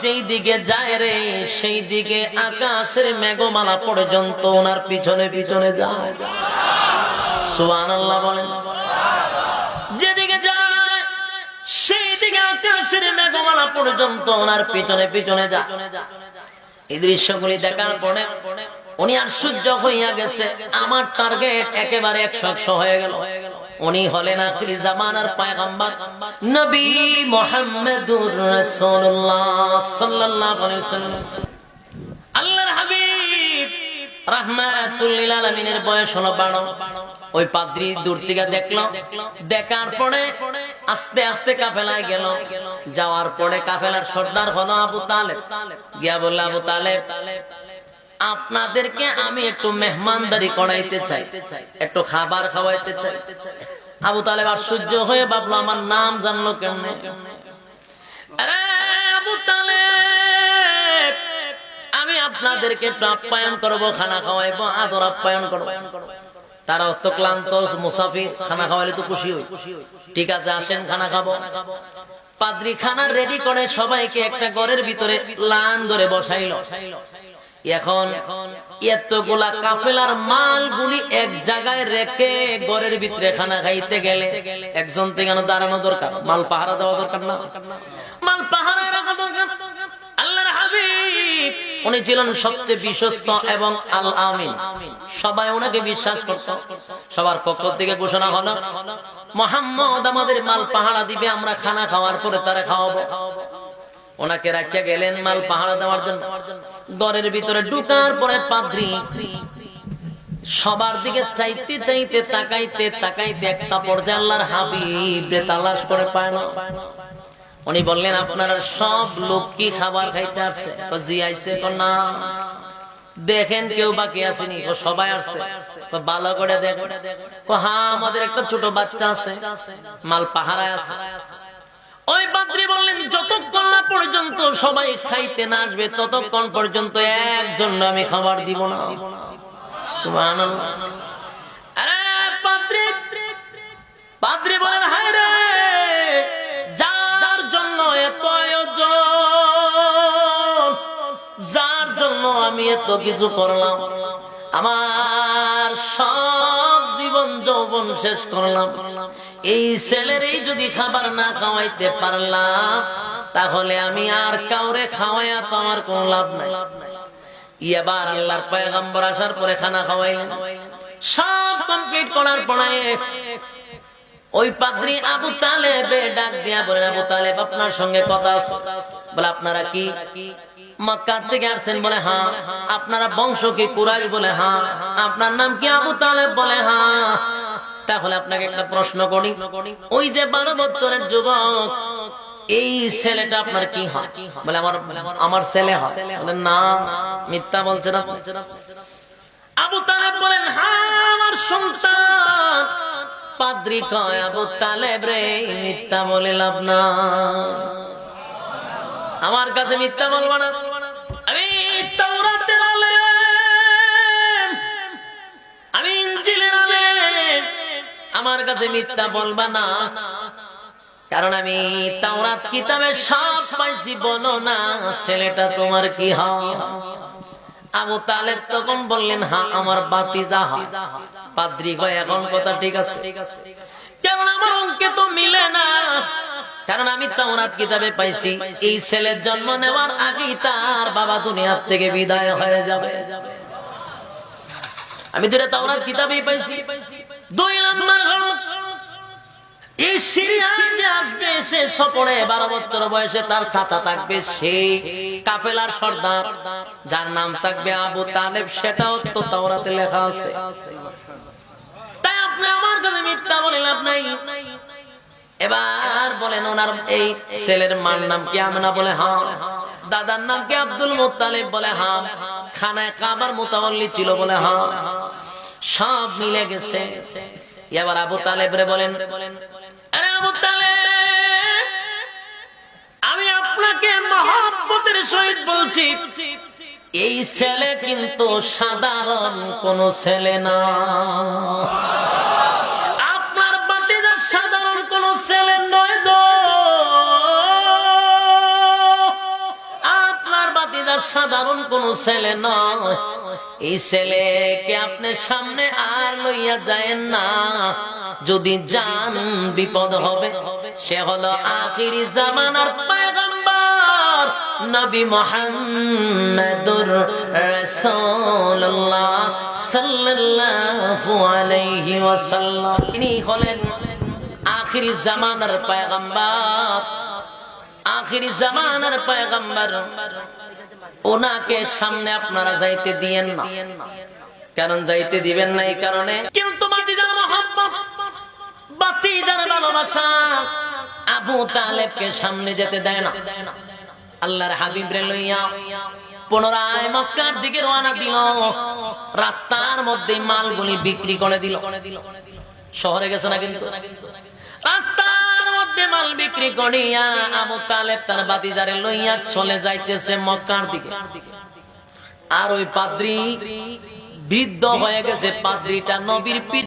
যেই দিকে যায় রে সেই দিকে আকাশের মেঘমালা পর্যন্ত ওনার পিছনে পিছনে যায়। সুবহানাল্লাহ বলেন। যেদিকে যায় সেই দিকে আকাশের মেঘমালা পর্যন্ত ওনার পিছনে পিছনে যায়। এই দৃশ্যগুলি দেখার পরে উনি আশ্চর্য হইয়া গেছে, আমার টার্গেট একেবারে 100 হয়ে গেল। উনি হলেন আখির জামানার পয়গম্বর নবী মুহাম্মদুর রাসূলুল্লাহ সাল্লাল্লাহু আলাইহি ওয়াসাল্লাম, আল্লাহর হাবিব রাহমাতুল লিল আলামিনের বয়স হলো 12। ওই পাদ্রী দূর থেকে দেখলো, দেখার পরে আস্তে আস্তে কাফেলায় গেল। যাওয়ার পরে কাফেলার সর্দার হলো আবু তালেব। গিয়া বলল, আবু তালেব আপনাদেরকে আমি একটু মেহমানদারি করাইতে চাই, একটু খাবার খাওয়াইতে চাই। আবু তালেব আশ্চর্য হয়ে ভাবলো, আমার নাম জানলো কেমনে? আরে আবু তালেব, আমি আপনাদেরকে একটু আপ্যায়ন করবো, খানা খাওয়াইবো, আদর আপ্যায়ন করবো। তারা অত ক্লান্ত মুসাফির, খানা খাওয়াইলে তো খুশি হই। ঠিক আছে আসেন খানা খাবো। পাদ্রী খানা রেডি করে সবাইকে একটা ঘরের ভিতরে লান ধরে বসাইলো। এখন এতগুলা কাফেলার মালগুলি এক জায়গায় রেখে ঘরের ভিতরে খানা খাইতে গেলে একজন থেকে দাঁড়ানো দরকার, মাল পাহারা দেওয়া দরকার না? মাল পাহারা রাখা দরকার। আল্লাহর হাবিব উনি ছিলেন সবচেয়ে বিশ্বস্ত এবং আল আমিন, সবাই ওনাকে বিশ্বাস করত। সবার পক্ষ থেকে ঘোষণা হলো, মুহাম্মদ আমাদের মাল পাহারা দিবে, আমরা খানা খাওয়ার পরে তারা খাওয়াবো। ওনাকে রাখিয়া গেলেন মাল পাহারা দেওয়ার জন্য। ঘরের ভিতরে ঢুকার পরে পাদ্রী সবার দিকে চাইতে চাইতে তাকাইতে তাকাইতে একটা পর্যায়ে আল্লাহর হাবিব রে তালাশ করে পায় না। উনি বললেন, আপনারা সব লোক কি খাবার খাইতে আসছে? জি আইছে। না দেখেন কেউ বাকি আসেনি? সবাই আসছে। ভালো করে দেখো। হ্যাঁ আমাদের একটা ছোট বাচ্চা আছে, মাল পাহারায় আছে। ওই পাদ্রী বললেন, যতক্ষণ না পর্যন্ত সবাই খাইতে না আসবে ততক্ষণ পর্যন্ত একজন আমি খাবার দিব না। সুবহানাল্লাহ। আরে পাদ্রী বলেন, হায় রে, যার জন্য এত আয়োজন, যার জন্য আমি এত কিছু করলাম, আমার সব জীবন যৌবন শেষ করলাম, এই ছেলেরই যদি খাবার না খাওয়াইতে পারলাম তাহলে আমি আর কাউরে খাওয়াইয়া তো আমার কোন লাভ নাই। এবার আল্লাহর পয়গম্বর আসার পরে খানা খাওয়াইলেন। সব কমপ্লিট করার পরে ওই পাদ্রী আবু তালেবে ডাক দিয়া বলেন, আবু তালেব আপনার সঙ্গে কথা আছে। বলে, আপনারা কি মক্কা থেকে আসছেন? বলে, হ্যাঁ। আপনারা বংশ কি কুরাইশ? বলে, হ্যাঁ। আপনার নাম কি? আবু তালেব। বলে, হ্যাঁ। তাহলে আপনাকে একটা প্রশ্ন করি, ওই যে 12 বছরের যুবক, এই ছেলেটা আপনার কি হয়? বলে, আমার ছেলে হয়। বলে, না মিথ্যা বলছে না। আবু তালেব বলেন, হ্যাঁ আমার সন্তান। পাদ্রী কয়, আবু তালেব রে, মিথ্যা বলে লাভ না, আমার কাছে মিথ্যা বলবো না। আমি তাওরাতের আলেম, আমি ইনজিলের আলেম, আমার কাছে মিথ্যা বলবা না, কারণ আমি তাওরাত কিতাবে সব পাইছি। বলো না ছেলেটা তোমার কি হয়? আবু তালেব তখন বললেন, হ্যাঁ আমার ভাতিজা হয়। পাদ্রী কয়, এখন কথা ঠিক আছে, কারণ আমার অঙ্কে তো মিলে না, কারণ আমি তাওরাত কিতাবে পাইছি এই ছেলের জন্ম নেওয়ার আগেই তার বাবা দুনিয়ার থেকে বিদায় হয়ে যাবে। আমি দুটো তাওরাত কিতাবেই পাইছি। 2 নাম্বার হলো, এই সিরিয়াল যে আসবে সে সফরে 12 বছর বয়সে তার চাচা থাকবে, সেই কাফেলার সর্দার যার নাম থাকবে আবু তালেব, সেটাও তো তাওরাতে লেখা আছে। তাই আপনি আমার কাছে মিথ্যা বলে লাভ নাই। এবার বলেন, ওনার এই ছেলের মার নাম কি? আমেনা। বলে, হ্যাঁ। দাদার নাম কি? Abdul Muttalib. বলে, হ্যাঁ। খানায় কাবার মুতাওয়াল্লি ছিল। বলে, হ্যাঁ। সব মিলে গেছে। এবার আবু তালেব রে বলেন, আরে আবু তালেব, আমি আপনাকে মহব্বতের সহিত বলছি, এই ছেলে কিন্তু সাধারণ কোন ছেলে না, আপনার ভাতিজা সাধারণ কোন ছেলে নয় গো। সাধারণ কোন ছেলে নয়, এই ছেলেকে আপনি সামনে আর লইয়া যায়েন না, যদি যান বিপদ হবে। সে হলো আখিরি জামানার পয়গম্বর নবী মুহাম্মদুর রাসূলুল্লাহ সাল্লাল্লাহু আলাইহি ওয়াসাল্লাম। তিনি হলেন আখিরি জামানার পয়গম্বর, আখিরি জামানার পয়গম্বর। ওনাকে সামনে আপনারা যাইতে দিয়েন না। কারণ যাইতে দিবেন না এই কারণে, কিন্তু ভাতিজার মহব্বত, ভাতিজার ভালোবাসা আবু তালেবকে সামনে যেতে দেয় না। আল্লাহর হাবিব রে লইয়া পুনরায় মক্কার দিকে রওনা দিল। রাস্তার মধ্যে মালগুলি বিক্রি করে দিল। শহরে গেছে না, কিন্তু রাস্তার মধ্যে মাল বিক্রি করিয়া আবু তালেব তার ভাতিজারে লইয়া চলে যাইতেছে মক্কার দিকে। আর ওই পাদ্রী বৃদ্ধ হয়ে গেছে, পাদ্রীটা নবীর